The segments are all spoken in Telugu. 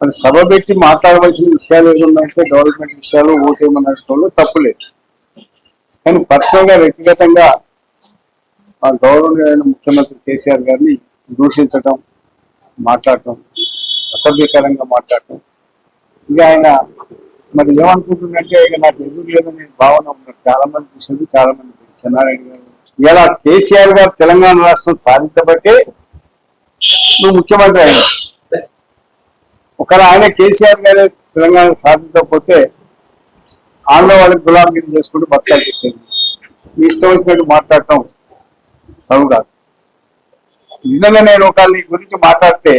మరి సభ పెట్టి మాట్లాడవలసిన విషయాలు ఏమున్నాయంటే గవర్నమెంట్ విషయాలు ఓటేమన్నట్లు తప్పులేదు. కానీ పర్సనల్ గా వ్యక్తిగతంగా ఆ గౌరవనీయులైన ముఖ్యమంత్రి కేసీఆర్ గారిని దూషించడం, మాట్లాడటం, అసభ్యకరంగా మాట్లాడటం, ఇక ఆయన మరి ఏమనుకుంటుందంటే ఇక నాకు ఎదురు లేదని భావన ఉన్నారు. చాలా మంది చూసింది, చాలా మంది చెన్నారెడ్డి గారు ఇలా కేసీఆర్ గారు తెలంగాణ రాష్ట్రం సాధించబట్టే నువ్వు ముఖ్యమంత్రి అయినా. ఒకవేళ ఆయన కేసీఆర్ గారే తెలంగాణ సాధించకపోతే ఆంధ్ర వాళ్ళకి గులాంగిరి చేసుకుంటూ బతకాల్సి వచ్చింది. నీ ఇష్టం వచ్చినట్టు మాట్లాడటం సవు కాదు. నిజంగా నేను ఒకవేళ నీ గురించి మాట్లాడితే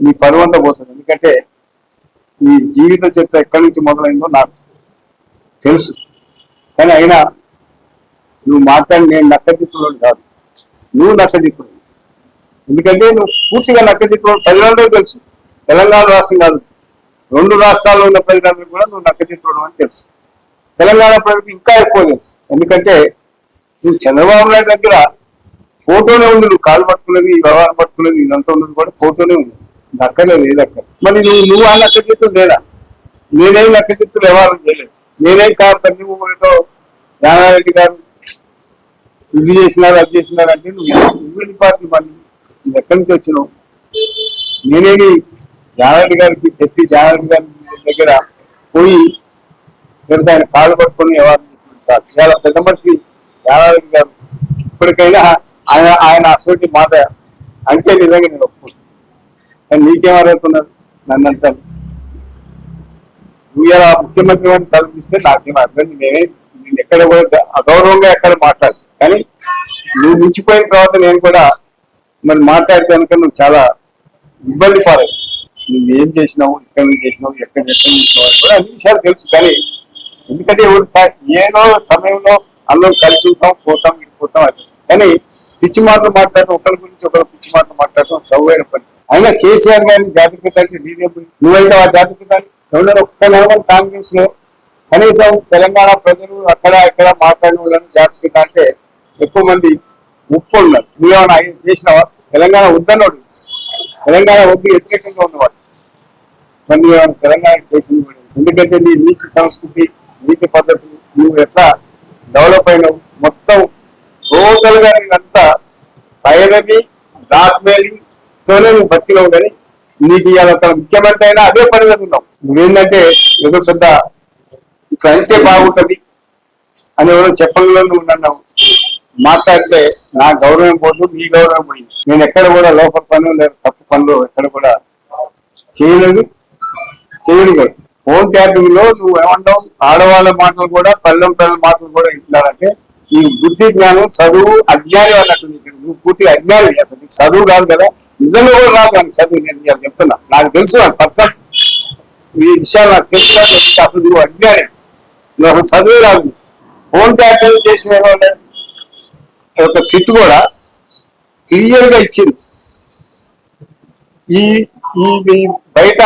నీ పరువంతా పోతుంది. ఎందుకంటే నీ జీవిత చరిత్ర ఎక్కడి నుంచి మొదలైందో నాకు తెలుసు. కానీ అయినా నువ్వు మాట్లాడి నేను నక్కదిత్తుడు కాదు, నువ్వు నక్కదిత్తుడు. ఎందుకంటే నువ్వు పూర్తిగా నక్కదిత్తుడు ప్రజలందరూ తెలుసు. తెలంగాణ రాష్ట్రం కాదు, 2 రాష్ట్రాల్లో ఉన్న ప్రజలందరూ కూడా నువ్వు నక్కదిత్తుడు అని తెలుసు. తెలంగాణ ప్రజలకు ఇంకా ఎక్కువ తెలుసు. ఎందుకంటే నువ్వు చంద్రబాబు నాయుడు దగ్గర ఫోటోనే ఉంది, నువ్వు కాలు పట్టుకున్నది, వ్యవహారం పట్టుకున్నది, ఇదంతా ఉన్నది కూడా ఫోటోనే ఉంది, దక్కలేదు ఏది అక్కడ. మరి నువ్వు ఆ నక్కదిత్తుడు లేదా? నేనేం నక్కదిత్తుడు వ్యవహారం చేయలేదు. నేనేం కాదు నువ్వు ఏదో జ్ఞానారెడ్డి గారు ఇది చేసినారు, అది చేసినారు అంటే నువ్వు పార్టీ మళ్ళీ నువ్వు ఎక్కడి నుంచి వచ్చినావు? నేనేమి జ్ఞానారెడ్డి గారికి చెప్పి జ్ఞానారెడ్డి గారి దగ్గర పోయి పెడితే ఆయన కాళ్ళు పట్టుకొని వ్యవహారం చేస్తున్నారు. చాలా పెద్ద మనిషి జ్ఞానారెడ్డి గారు. ఇప్పటికైనా ఆయన అసలు మాట అంటే నిజంగా నేను ఒప్పుకుంటాను. కానీ నీకేం అడుగుతున్నది నన్నంతా? నువ్వు ఇలా ముఖ్యమంత్రి వాడిని తలపిస్తే నాకేం అర్థం. నేను ఎక్కడ కూడా అగౌరవంగా ఎక్కడ మాట్లాడు. కానీ నువ్వు మించిపోయిన తర్వాత నేను కూడా మరి మాట్లాడితే కనుక నువ్వు చాలా ఇబ్బంది పాలవుతుంది. నువ్వు ఏం చేసినావు, ఎక్కడి నుంచి చేసినావు, ఎక్కడ చేసినావు కూడా అన్ని విషయాలు తెలుసు. కానీ ఎందుకంటే ఏదో సమయంలో అందరం కలిసి ఉంటాం, పోతాం, ఇడిపోతాం అది. కానీ పిచ్చి మాటలు మాట్లాడటం, ఒకరి గురించి ఒకరు పిచ్చి మాటలు మాట్లాడటం సౌకర్య పని. అయినా కేసీఆర్ గారిని జాతిపితానికి నువ్వైతే ఆ జాతిపితాన్ని ఎవరైనా ఒక్క నెల కాంగ్రెస్ లో కనీసం తెలంగాణ ప్రజలు అక్కడ ఇక్కడ మాట్లాడిన వాళ్ళని జాతిపిత అంటే ఎక్కువ మంది ఉప్పు ఉన్నారు. నువ్వేమన్నా చేసినావా? తెలంగాణ వద్దన్నాడు, తెలంగాణ వద్దు వ్యతిరేకంగా ఉన్నవాడు. మరి నువ్వేమన్నా తెలంగాణ చేసింది? ఎందుకంటే నీ నీతి సంస్కృతి, నీతి పద్ధతులు నువ్వు ఎట్లా డెవలప్ అయినావు మొత్తం టోటల్ గా అంతా పైరవి బ్లాక్మెయిలింగ్ తోనే నువ్వు బతికినావు. కానీ నీకు ఇవాళ ముఖ్యమంత్రి అయినా అదే పని మీద ఉన్నావు. నువ్వేంటంటే ఏదో పెద్ద ఇట్లా అయితే బాగుంటది అని ఎవరో చెప్పడంలో నువ్వు నన్ను మాట్లాడితే నా గౌరవం పోదు, నీ గౌరవం పోయింది. నేను ఎక్కడ కూడా లోపల పనులు లేదు, తప్పు పనులు ఎక్కడ కూడా చేయలేదు, చేయను కూడా. ఫోన్ ట్యాపింగ్ లో నువ్వు ఏమంటావు? ఆడవాళ్ళ మాటలు కూడా పిల్లల మాటలు కూడా వింటున్నారంటే ఈ బుద్ధి జ్ఞానం చదువు అజ్ఞాని అన్నట్టు. నువ్వు పూర్తిగా అజ్ఞాని. అసలు నీకు చదువు కాదు కదా, నిజంగా కూడా రాదు అని చదువు. నేను చెప్తున్నా, నాకు తెలుసు పర్సన్ ఈ విషయాలు నాకు తెలుసు. అసలు నువ్వు అజ్ఞాని, నువ్వు అసలు చదువు రాదు. ఫోన్ ట్యాపింగ్ చేసిన ఒక సిట్ కూడా క్లియర్ గా ఇచ్చింది. ఈ బయట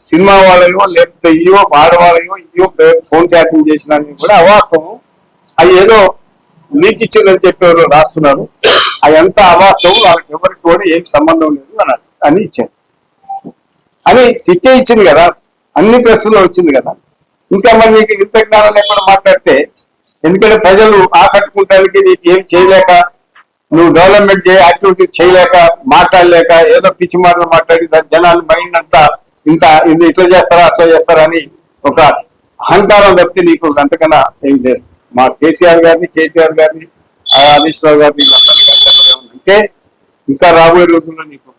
సినిమా వాళ్ళయో లేకపోతే ఇయో ఆడవాళ్ళయో ఇయో ఫోన్ ట్యాపింగ్ చేసిన కూడా అవాస్తవం. అది ఏదో మీకు ఇచ్చిందని చెప్పి రాస్తున్నారు. అది ఎంత అవాస్తవం, వాళ్ళకి ఎవరికి కూడా ఏం సంబంధం లేదు అని ఇచ్చారు. అని సిట్టే ఇచ్చింది కదా, అన్ని ప్రెస్లో వచ్చింది కదా. ఇంకా మరి నీకు ఇంత జ్ఞానం లేకుండా మాట్లాడితే, ఎందుకంటే ప్రజలు ఆకట్టుకుంటానికి నీకు ఏం చేయలేక, నువ్వు డెవలప్మెంట్ యాక్టివిటీస్ చేయలేక, మాట్లాడలేక, ఏదో పిచ్చి మాటలు మాట్లాడి జనాలు మైండ్ అంతా ఇది ఇట్లా చేస్తారా అట్లా చేస్తారా అని ఒక అహంకారం తప్పితే నీకు అంతకన్నా ఏం లేదు. మా కేసీఆర్ గారిని, కేటీఆర్ గారిని, హరీష్ రావు గారిని అంటే ఇంకా రాబోయే రోజుల్లో నీకు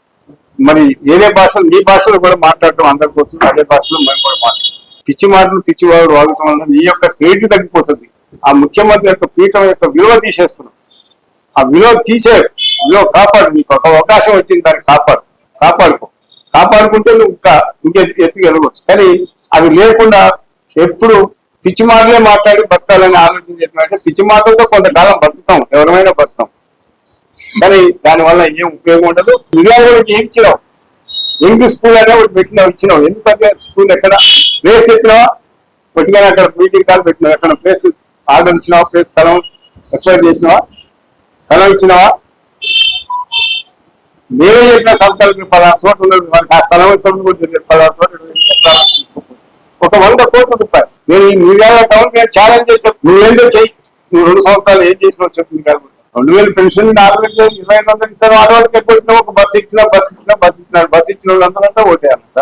మరి వేరే భాషలు, నీ భాషలో కూడా మాట్లాడటం అందరికి వస్తుంది. అదే భాషలో మేము కూడా మాట్లాడతాం. పిచ్చి మాటలు పిచ్చివాడు వాడటం వల్ల నీ యొక్క క్రెడిట్ తగ్గిపోతుంది. ఆ ముఖ్యమంత్రి యొక్క పీఠం యొక్క విలువ తీసేస్తున్నాం. ఆ విలువ విలువ కాపాడు. నీకు ఒక అవకాశం వచ్చింది, దాన్ని కాపాడుకుంటే నువ్వు ఇంకే ఎత్తుకు ఎదగవచ్చు. కానీ అది లేకుండా ఎప్పుడు పిచ్చి మాటలే మాట్లాడి బతకాలని ఆలోచన చేసినట్టే పిచ్చి మాటలతో కొంతకాలం బతుకుతాం, ఎవరైనా బతుకుతాం. కానీ దానివల్ల ఏం ఉపయోగం ఉండదు. మిర్యాలగూడకి ఏం ఇచ్చినావు? ఇంగ్లీష్ స్కూల్ అనే ఒకటి పెట్టినావు, ఇచ్చినావు. ఎందుకంటే స్కూల్ ఎక్కడ ప్లేస్ చెప్పినావా? వచ్చిన అక్కడ మీటింగ్ కాల్ పెట్టినావు. ఎక్కడ ప్లేస్ ఆర్డర్ ఇచ్చినావా? ప్లేస్ స్థలం ఎక్వైర్ చేసినావా? స్థలం ఇచ్చినావా? నేనే చెప్పిన సంస్థలకి 16 చోట్ల ఉన్నది, మనకి ఆ స్థలం ఎక్కడ కూడా తెలియదు. 16 చోట్ల ఒక 100 కోట్ల రూపాయలు. నేను ఈ మీడియాలో టౌన్ నేను ఛాలెంజ్ చేసి చెప్పు, నువ్వేందో చెయ్యి, నువ్వు 2 సంవత్సరాలు ఏం చేసినావు చెప్పు. మీరు 2000 పెన్షన్ 4000 2500 ఇస్తారు, ఆడవాళ్ళకి ఎక్కువ ఇచ్చినా, ఒక బస్సు ఇచ్చినా బస్సు ఇచ్చిన వాళ్ళంతా ఓటేయాలంట.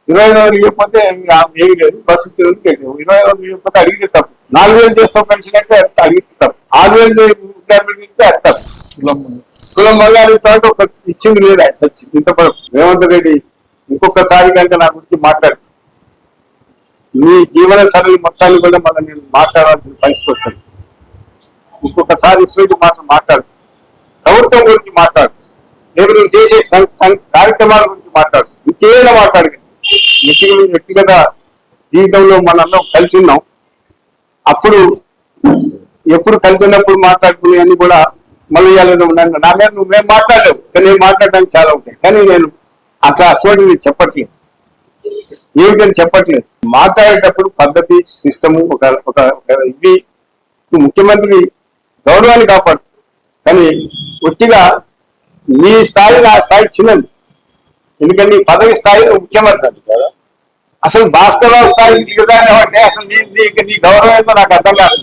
2500 ఇవ్వకపోతే ఏమి లేదు, బస్సు ఇచ్చిన వాళ్ళకి 2500 ఇవ్వకపోతే అడిగితే తప్పు. 4000 చేస్తాం పెన్షన్ అంటే అడిగితే తప్పు, 6000 ఇస్తే అది తప్పు. కులం వల్ల అడుగుతాడు, ఒక ఇచ్చింది లేదా సచ్చి ఇంతపడం. రేవంత్ రెడ్డి ఇంకొకసారి కనుక నా గురించి మాట్లాడు, నీ జీవన సరళి మొత్తాన్ని కూడా మళ్ళీ నేను మాట్లాడాల్సిన పరిస్థితి వస్తుంది. ఇంకొకసారి ఇటువంటి మాట్లాడు, ప్రభుత్వం గురించి మాట్లాడు, లేదు నువ్వు చేసే కార్యక్రమాల గురించి మాట్లాడు, ఇంకేమైనా మాట్లాడు. వ్యక్తిగత జీవితంలో మనందరం కలిసి ఉన్నాం, అప్పుడు ఎప్పుడు కలిసి ఉన్నప్పుడు మాట్లాడుకునే అన్ని కూడా మళ్ళీ నా మీద నువ్వేం మాట్లాడలేవు, కానీ నేను మాట్లాడడానికి చాలా ఉంటాయి. కానీ నేను అట్లా అసలు చెప్పట్లేదు, ఏమిటని చెప్పట్లేదు. మాట్లాడేటప్పుడు పద్ధతి, సిస్టము, ఒక ఇది ముఖ్యమంత్రి గౌరవాన్ని కాపాడు. కానీ ఒట్టిగా నీ స్థాయి నా స్థాయి చిన్నది, ఎందుకంటే నీ పదవి స్థాయిలో ముఖ్యమంత్రి కదా. అసలు భాస్కరరావు స్థాయికి దిగదాన్ని అంటే అసలు నీ గౌరవం ఏందో నాకు అర్థం కాదు.